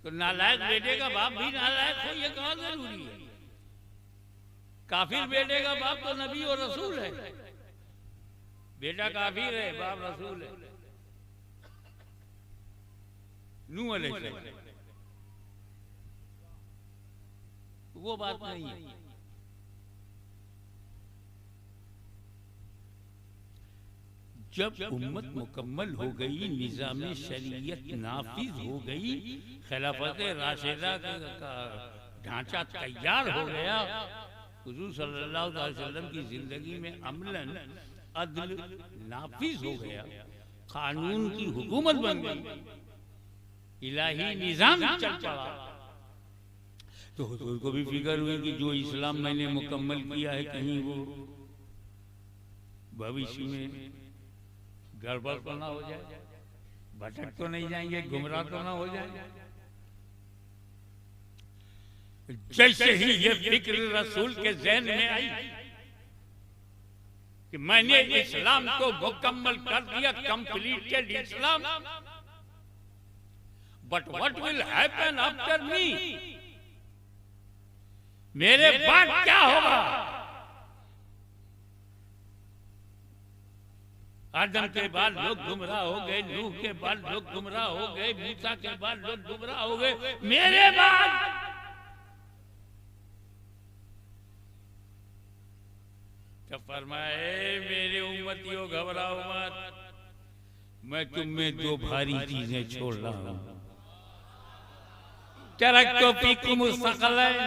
तो नालायक बेटे का बाप भी नालायक हो, ये कहाँ जरूरी है? काफिर बेटे का बाप तो नबी और रसूल है। बेटा काफिर है, बाप रसूल है। नूह अलैहिस्सलाम, वो बात नहीं है। जब उम्मत मुकम्मल हो गई, निज़ाम शरीयत नाफिज हो गई, खिलाफत राशिदा का ढांचा तैयार हो गया, हुजूर सल्लल्लाहु अलैहि वसल्लम की जिंदगी में अमलन अदल नाफिज हो गया, कानून की हुकूमत बन गई, इलाही निजाम चल पड़ा। तो हुजूर को भी फिक्र हुई कि जो इस्लाम मैंने मुकम्मल किया है, कहीं वो भविष्य में गड़बड़ तो ना हो जाए, भटक तो नहीं जाएंगे, गुमराह तो ना हो जाए। जैसे ही ये फिक्र रसूल के ज़हन में आई कि मैंने इस्लाम को मुकम्मल कर दिया, completed Islam, but what will happen after me, मेरे बाद क्या होगा? आदम के बाद लोग गुमराह हो गए, नूह के बाद लोग गुमराह हो गए, मूसा के बाद लोग गुमराह हो गए, मेरे बाद तो फरमाए, मेरे उम्मतियों घबराओ मत, मैं तुम में दो भारी चीजें छोड़ रहा हूं। तरक्तो फीकुम मुस्तक़लन,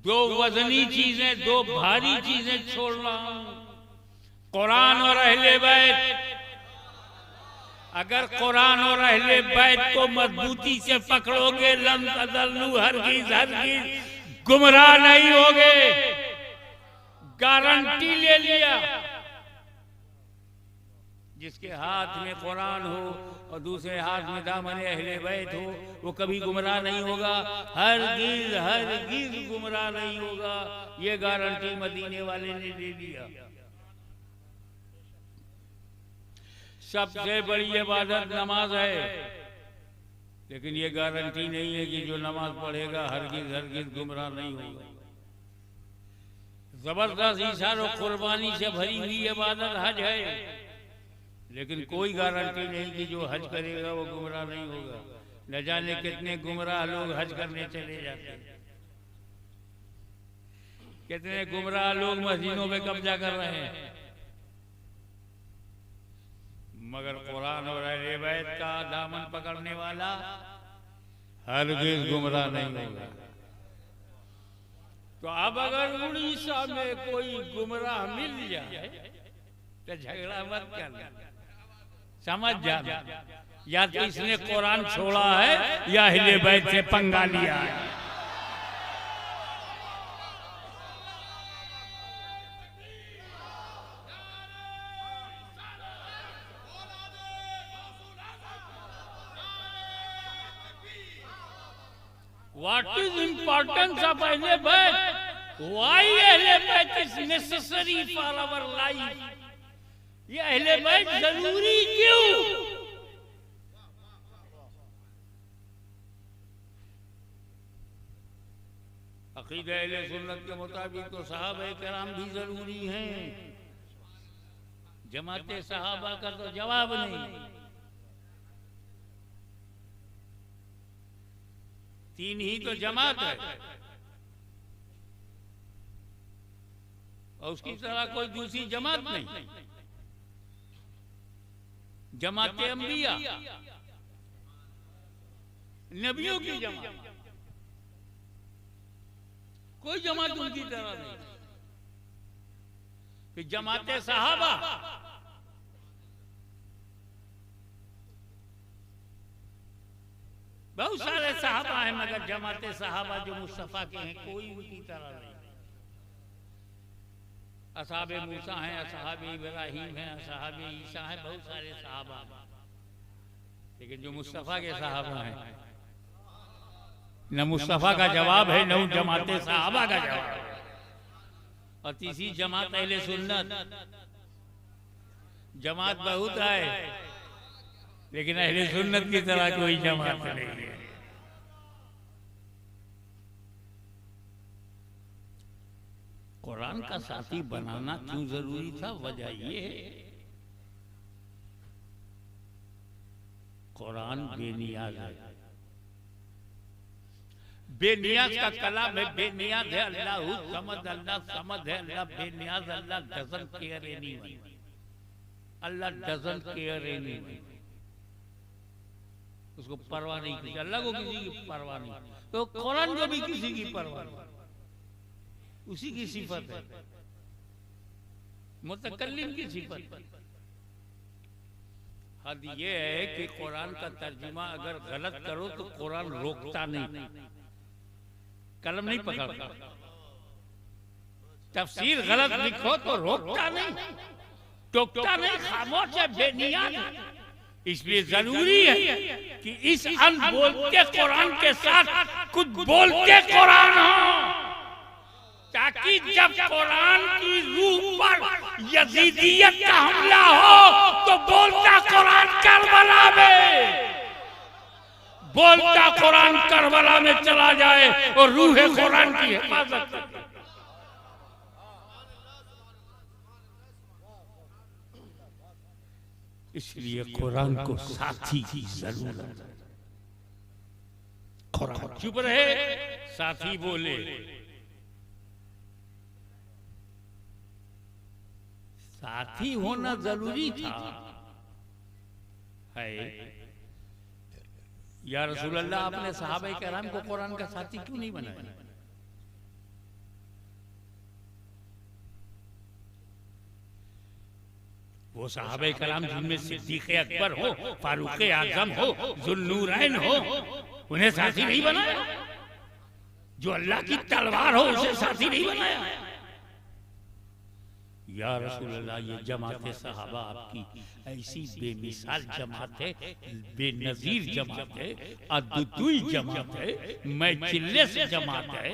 दो वजनी चीजें, दो भारी चीजें छोड़ रहा हूं, कुरान और अहले बैत। अगर कुरान और अहले बैत को मजबूती से पकड़ोगे, लन तदल्लू, हरगिज हरगिज गुमराह नहीं होगे, गारंटी ले लिया। जिसके हाथ में कुरान हो और दूसरे हाथ में दामन अहले बैत हो, वो कभी गुमराह नहीं होगा, हरगिज हरगिज गुमराह नहीं होगा। ये गारंटी मदीने वाले ने दे दिया। सबसे बड़ी इबादत नमाज है, लेकिन ये गारंटी नहीं है कि जो नमाज पढ़ेगा हरगिज हरगिज गुमराह नहीं होगा। जबरदस्त इशार और कुर्बानी से भरी हुई इबादत हज है, लेकिन कोई गारंटी नहीं कि जो हज करेगा वो गुमराह नहीं होगा। न जाने कितने गुमराह लोग हज करने चले जाते हैं, कितने गुमराह लोग मस्जिदों में कब्जा कर रहे हैं, मगर कुरान और अहले बैत का दामन पकड़ने वाला हरगिज गुमराह नहीं होगा। तो अब अगर उड़ीसा में कोई गुमराह मिल जाए तो झगड़ा मत करना, समझ जाना, या तो इसने कुरान छोड़ा है या अहले बैत से पंगा लिया है। What is importance of Ahle Bayt? Why Ahle Bayt is necessary for our life? ये अहले बैत जरूरी क्यों? अकीदा अहले सुन्नत के मुताबिक तो सहाबा किराम भी जरूरी हैं। जमाते सहाबा का तो जवाब नहीं। तीन ही तो जमात है और उसकी तरह कोई दूसरी जमात नहीं। जमाते अंबिया, नबियों की जमात, कोई जमात उनकी तरह नहीं। फिर जमाते सहाबा, बहुत सारे सहाबा हैं, मगर जमाते सहाबा जो मुस्तफा के हैं कोई उनकी तरह नहीं। असहाबे मूसा हैं, असहाबे इब्राहिम हैं, असहाबे ईसा हैं, बहुत सारे सहाबा, लेकिन जो मुस्तफा के सहाबा हैं, न मुस्तफा का जवाब है न जमाते सहाबा का जवाब है। और तीसरी जमात अहले सुन्नत। जमात बहुत है लेकिन अहले सुन्नत की तरह कोई जमात नहीं है। कुरान का साथी बनाना क्यों जरूरी था? वजह ये है, कुरान बेनियाज है, बेनियाज का कलाम है, बेनियाज है। अल्लाह समद, अल्लाह समद है, अल्लाह बेनियाज, Allah doesn't care anyone, Allah doesn't care anyone. उसको परवाह नहीं किसी, अल्लाह को किसी की परवाह नहीं, तो कुरान को भी किसी की परवाह नहीं, उसी की सिफत है, मुतकल्लिम की सिफत। हद ये है कि कुरान का तर्जुमा अगर गलत करो तो कुरान रोकता नहीं, कलम नहीं पकड़ता। तफसीर गलत लिखो तो रोकता नहीं, टोकता नहीं, खामोश है, बेनियाज है। इसलिए जरूरी है कि इस अनबोलते कुरान के साथ कुछ बोलते कुरान हो, ताकि जब कुरान की रूह पर यजीदियत का हमला हो तो बोलता कुरान करबला में, बोलता कुरान करबला में चला जाए और रूह कुरान की हिफाजत करे। इसलिए कुरान को साथी की जरूरत है। कुरान चुप रहे, साथी बोले। साथी होना जरूरी था है। या रसूल अल्लाह, आपने सहाबा किराम को कुरान का साथी क्यों नहीं बनाया? वो सहाबा किराम जिनमें सिद्दीक़ अकबर हो, फारूक आज़म हो, ज़ुन्नूरैन हो, उन्हें साथी नहीं बनाया? जो अल्लाह की तलवार हो उसे साथी नहीं बनाया? या रसूल अल्लाह, ये जमात सहाबा आपकी ऐसी बेमिसाल जमात है, बेनजीर जमात है, अद्वितीय जमात है, मैं चिल्ले से जमात है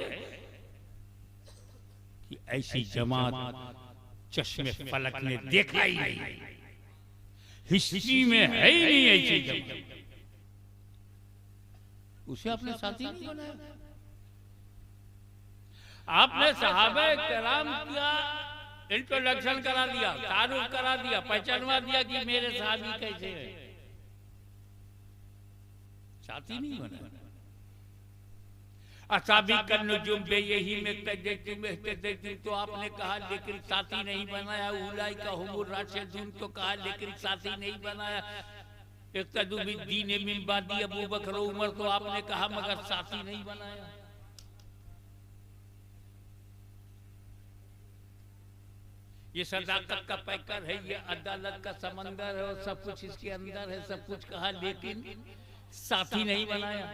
कि ऐसी जमात चश्मे फलक ने देखा ही नहीं, हिस्ट्री में है ही नहीं ऐसी जमात। उसे आपने साथी नहीं बनाया। आपने सहाबा किराम का इंट्रोडक्शन करा दिया, तारुफ करा दिया, पहचानवा दिया कि मेरे साहबी कैसे है, साथी नहीं बना। असाबी का नुजुम बे यही में तो आपने कहा लेकिन साथी नहीं बनाया। उलाई का हुमुर राशिदून तो कहा लेकिन साथी नहीं बनाया। इक्तदू बिद्दीन मिन बादी अबू बकर उमर तो आपने कहा मगर साथी नहीं बनाया। ये सदाकत का पैकर है, ये अदालत का समंदर है और सब कुछ इसके अंदर है, सब कुछ कहा लेकिन साथी नहीं बनाया।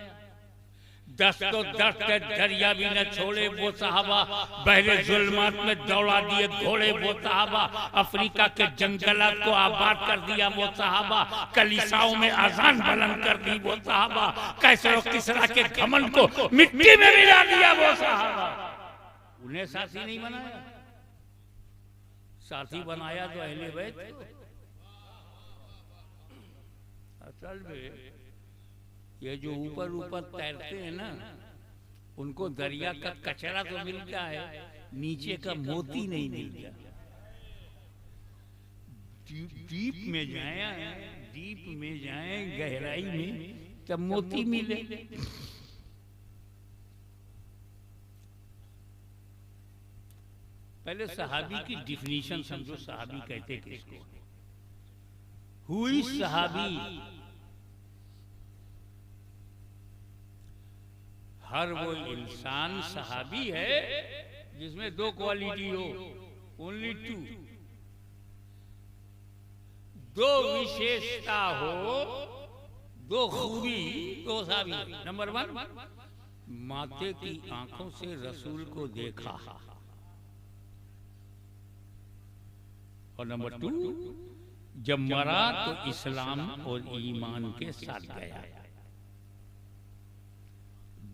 दस्त तो दस्त के दरिया भी न छोड़े वो सहाबा, बहरे जुल्मात में दौड़ा दिए घोड़े वो सहाबा, अफ्रीका के जंगलात को आबाद कर दिया वो सहाबा, कलीसाओं में अजान बुलंद कर दी वो सहाबा, कैसर और किसरा के घमंड को मिट्टी में मिला दिया वो सहाबा। उन्हें साथी नहीं बनाया। साथी बनाया तो अहले बैत। असल में ये जो ऊपर ऊपर तैरते हैं ना, उनको दरिया का कचरा तो मिलता है, नीचे का मोती नहीं मिलता। डीप में जाए, डीप में जाए, गहराई में, तब मोती मिले। पहले सहाबी की डिफिनीशन समझो। सहाबी कहते किसको? हुई सहाबी हर वो इंसान सहाबी है जिसमें दो क्वालिटी हो, ओनली टू, दो विशेषता हो, दो खूबी, दो सहाबी। नंबर 1, माते की आंखों से रसूल को देखा, और नंबर 2, जब मरा तो इस्लाम और ईमान के साथ गया।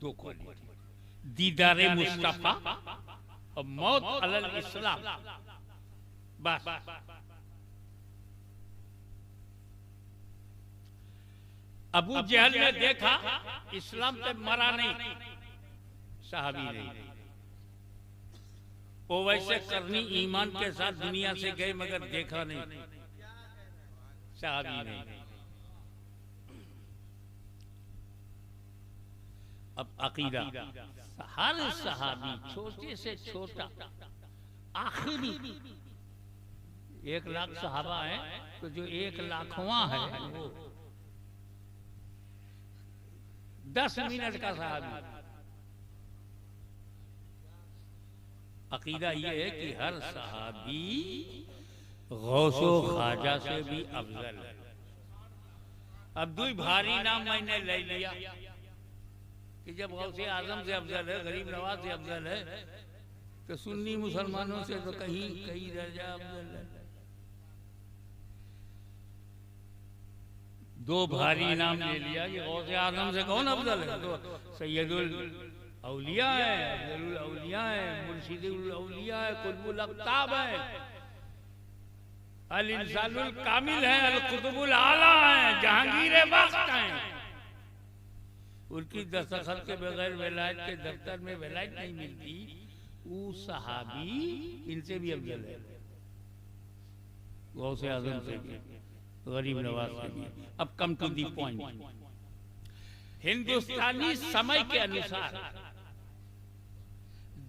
दो क्वालिटी, दीदारे मुस्तफा और मौत अलल इस्लाम। बस अबू जहल ने देखा, इस्लाम पे मरा नहीं, सहाबी नहीं। ओवैसे करनी ईमान के साथ दुनिया से गए मगर देखा नहीं सहाबी ने। अब अकीदा, हर सहाबी छोटे से छोटा आखिरी 1 लाख सहाबा है, तो जो 1 लाखवां है वो 10 मिनट का सहाबी। अकीदा ये है कि हर सहाबी गौसो ख्वाजा से भी अफजल है। अब 2 भारी नाम मैंने ले लिया कि जब गौसे आजम से अफजल है, गरीब नवाज से अफजल है, तो सुन्नी मुसलमानों से तो कहीं कई दर्जा अफजल है। 2 भारी नाम ले लिया कि गौसे आजम से कौन अफजल है, तो सैयदुल औलिया है, अफजलुल औलिया है, मुर्शिदुल औलिया है, कुतुबुल अक़ताब है, अल इंसानुल कामिल है, अल कुतुबुल आला है, जहांगीर वक्त है। उनकी दस्तखत के बगैर विलायत के दफ्तर में विलायत नहीं मिलती। वो सहाबी इनसे भी अफजल है, गौसे आजम से भी, गरीब नवाज से भी। अब कम टू दी पॉइंट। हिंदुस्तानी समय के अनुसार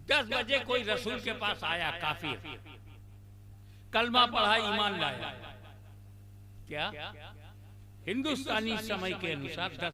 10 बजे कोई रसूल के पास आया, काफिर, कलमा पढ़ा, ईमान लाया। क्या हिंदुस्तानी समय के अनुसार